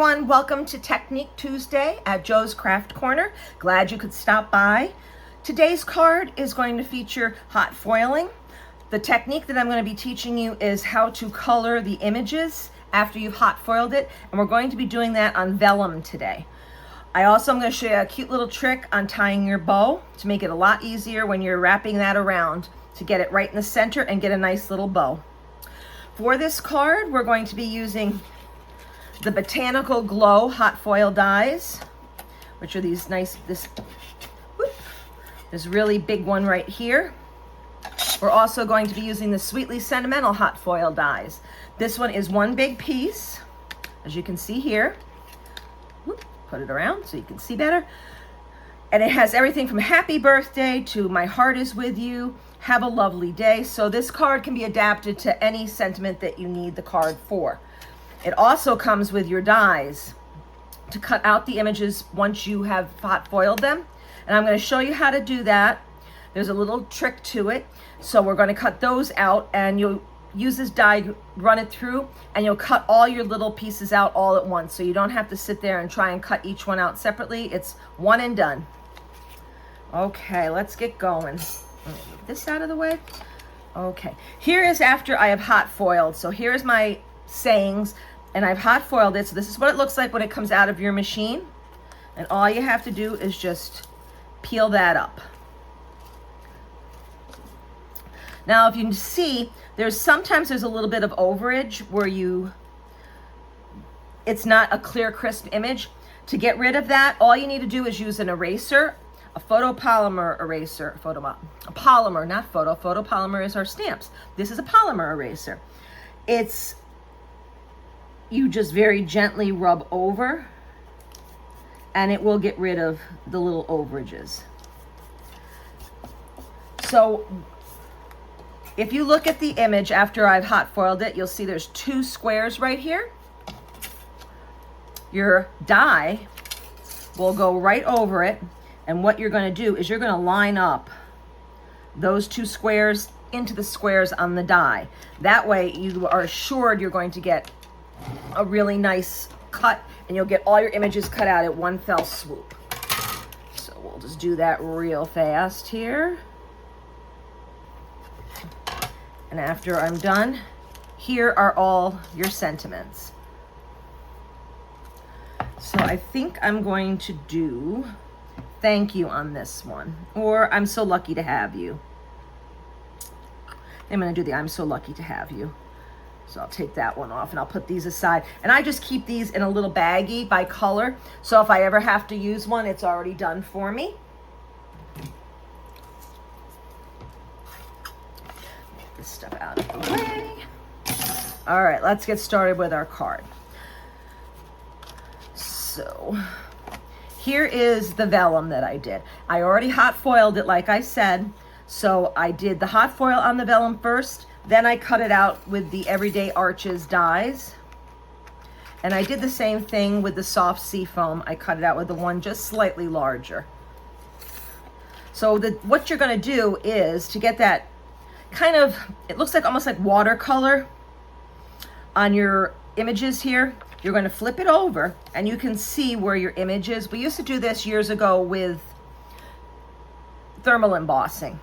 everyone, welcome to Technique Tuesday at Joe's Craft Corner. Glad you could stop by. Today's card is going to feature hot foiling. The technique that I'm going to be teaching you is how to color the images after you've hot foiled it, and we're going to be doing that on vellum today. I also am going to show you a cute little trick on tying your bow to make it a lot easier when you're wrapping that around to get it right in the center and get a nice little bow. For this card, we're going to be using the Botanical Glow hot foil dies, which are these nice, this really big one right here. We're also going to be using the Sweetly Sentimental hot foil dies. This one is one big piece, as you can see here. Put it around so you can see better. And it has everything from happy birthday to my heart is with you, have a lovely day. So this card can be adapted to any sentiment that you need the card for. It also comes with your dies to cut out the images once you have hot foiled them. And I'm going to show you how to do that. There's a little trick to it. So we're going to cut those out, and you'll use this die, run it through, and you'll cut all your little pieces out all at once. So you don't have to sit there and try and cut each one out separately. It's one and done. Okay, let's get going. Move this out of the way. Okay, here is after I have hot foiled. So here's my sayings. And I've hot foiled it, so this is what it looks like when it comes out of your machine. And all you have to do is just peel that up. Now, if you see, sometimes there's a little bit of overage where it's not a clear, crisp image. To get rid of that, all you need to do is use an eraser, a photopolymer eraser, a polymer, not photo. Photopolymer is our stamps. This is a polymer eraser. You just very gently rub over, and it will get rid of the little overages. So if you look at the image after I've hot foiled it, you'll see there's two squares right here. Your die will go right over it, and what you're going to do is you're going to line up those two squares into the squares on the die. That way you are assured you're going to get a really nice cut, and you'll get all your images cut out at one fell swoop. So we'll just do that real fast here. And after I'm done, here are all your sentiments. So I think I'm going to do thank you on this one, or I'm so lucky to have you. I'm going to do the I'm so lucky to have you. So I'll take that one off, and I'll put these aside. And I just keep these in a little baggie by color. So if I ever have to use one, it's already done for me. Get this stuff out of the way. All right, let's get started with our card. So here is the vellum that I did. I already hot foiled it, like I said. So I did the hot foil on the vellum first. Then I cut it out with the Everyday Arches dies. And I did the same thing with the soft seafoam. I cut it out with the one just slightly larger. So what you're going to do is to get that kind of, it looks like almost like watercolor on your images here. You're going to flip it over, and you can see where your image is. We used to do this years ago with thermal embossing.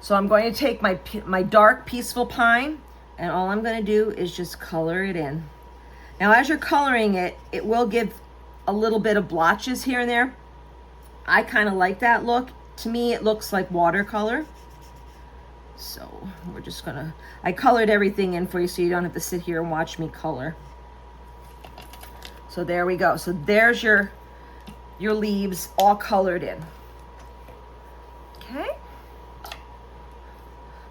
So I'm going to take my dark Peaceful Pine, and all I'm going to do is just color it in. Now, as you're coloring it, it will give a little bit of blotches here and there. I kind of like that look. To me, it looks like watercolor. So we're just going to, I colored everything in for you so you don't have to sit here and watch me color. So there we go. So there's your leaves all colored in. Okay.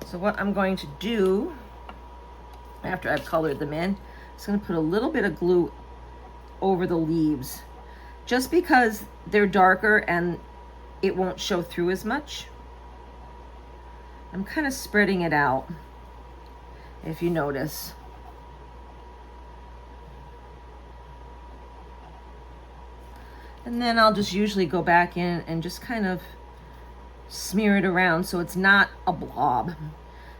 So what I'm going to do, after I've colored them in, is going to put a little bit of glue over the leaves, just because they're darker and it won't show through as much. I'm kind of spreading it out, if you notice. And then I'll just usually go back in and just kind of smear it around so it's not a blob.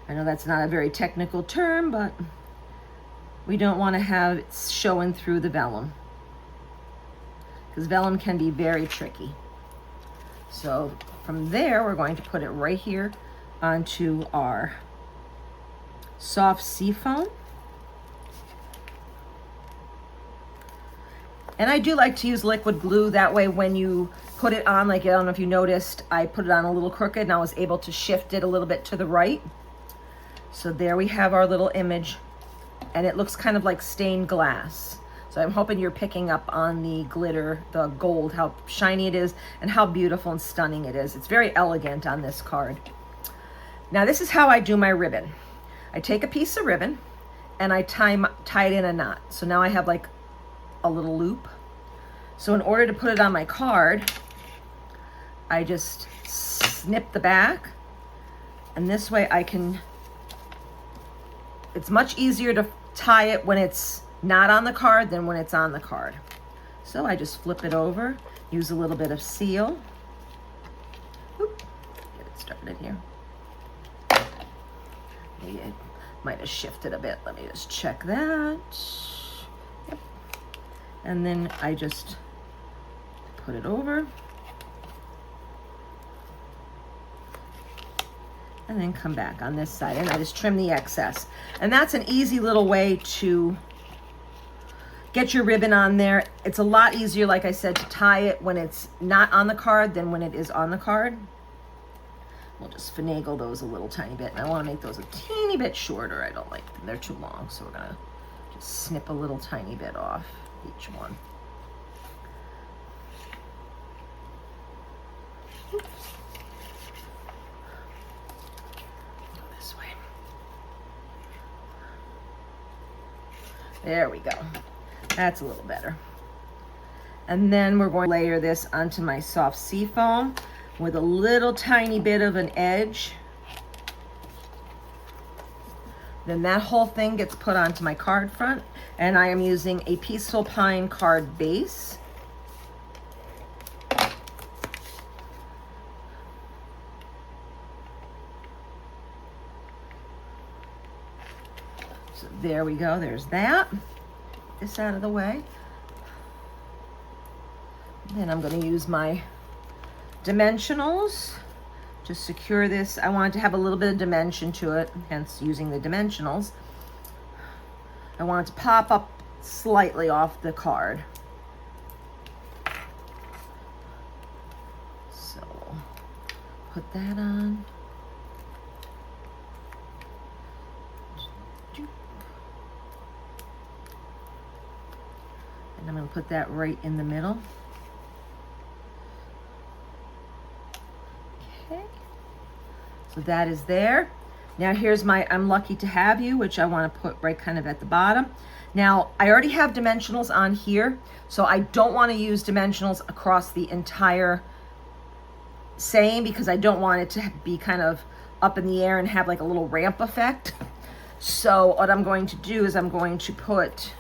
I know that's not a very technical term, but We don't want to have it showing through the vellum, because vellum can be very tricky. So from there, we're going to put it right here onto our soft seafoam. And I do like to use liquid glue. That way when you put it on, like I don't know if you noticed, I put it on a little crooked and I was able to shift it a little bit to the right. So there we have our little image, and it looks kind of like stained glass. So I'm hoping you're picking up on the glitter, the gold, how shiny it is and how beautiful and stunning it is. It's very elegant on this card. Now this is how I do my ribbon. I take a piece of ribbon and I tie it in a knot. So now I have like a little loop. So in order to put it on my card, I just snip the back, and this way I can, it's much easier to tie it when it's not on the card than when it's on the card. So I just flip it over, use a little bit of seal. Oop, get it started here. Maybe it might have shifted a bit. Let me just check that. Yep. And then I just put it over. And then come back on this side and I just trim the excess. And that's an easy little way to get your ribbon on there. It's a lot easier, like I said, to tie it when it's not on the card than when it is on the card. We'll just finagle those a little tiny bit. And I want to make those a teeny bit shorter. I don't like them. They're too long. So we're going to just snip a little tiny bit off each one. Oops. Go this way. There we go. That's a little better. And then we're going to layer this onto my soft seafoam with a little tiny bit of an edge. Then that whole thing gets put onto my card front, and I am using a Peaceful Pine card base. So there we go, there's that. Get this out of the way. Then I'm going to use my dimensionals to secure this. I want it to have a little bit of dimension to it, hence using the dimensionals. I want it to pop up slightly off the card. So put that on. And I'm going to put that right in the middle. Okay, so that is there. Now here's my I'm Lucky to Have You, which I want to put right kind of at the bottom. Now I already have dimensionals on here, so I don't want to use dimensionals across the entire saying because I don't want it to be kind of up in the air and have like a little ramp effect. So what I'm going to do is I'm going to put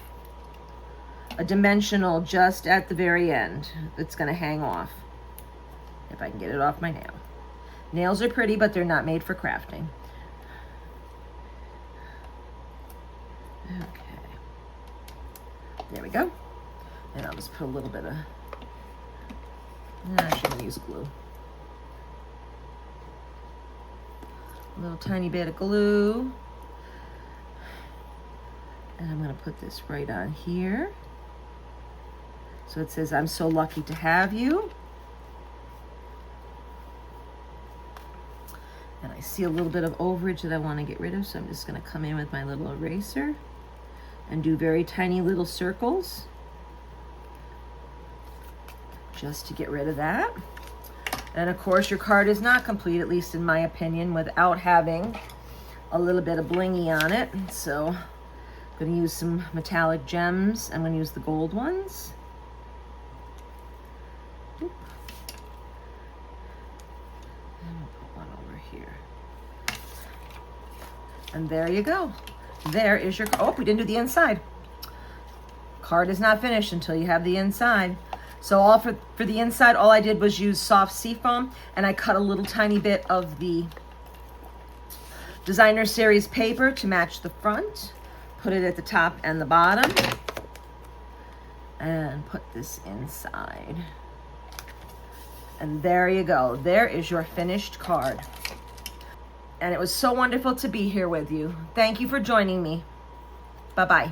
a dimensional just at the very end that's going to hang off. If I can get it off my nail. Nails are pretty, but they're not made for crafting. Okay. There we go. And I'll just put a little bit of, I shouldn't use glue. A little tiny bit of glue. And I'm going to put this right on here. So it says, I'm so lucky to have you. And I see a little bit of overage that I want to get rid of, so I'm just going to come in with my little eraser and do very tiny little circles just to get rid of that. And of course your card is not complete, at least in my opinion, without having a little bit of blingy on it. So I'm going to use some metallic gems. I'm going to use the gold ones. Oop. And we'll put one over here. And there you go. There is your, oh, we didn't do the inside. Card is not finished until you have the inside. So all for the inside, all I did was use soft seafoam, and I cut a little tiny bit of the Designer Series paper to match the front. Put it at the top and the bottom. And put this inside. And there you go. There is your finished card. And it was so wonderful to be here with you. Thank you for joining me. Bye-bye.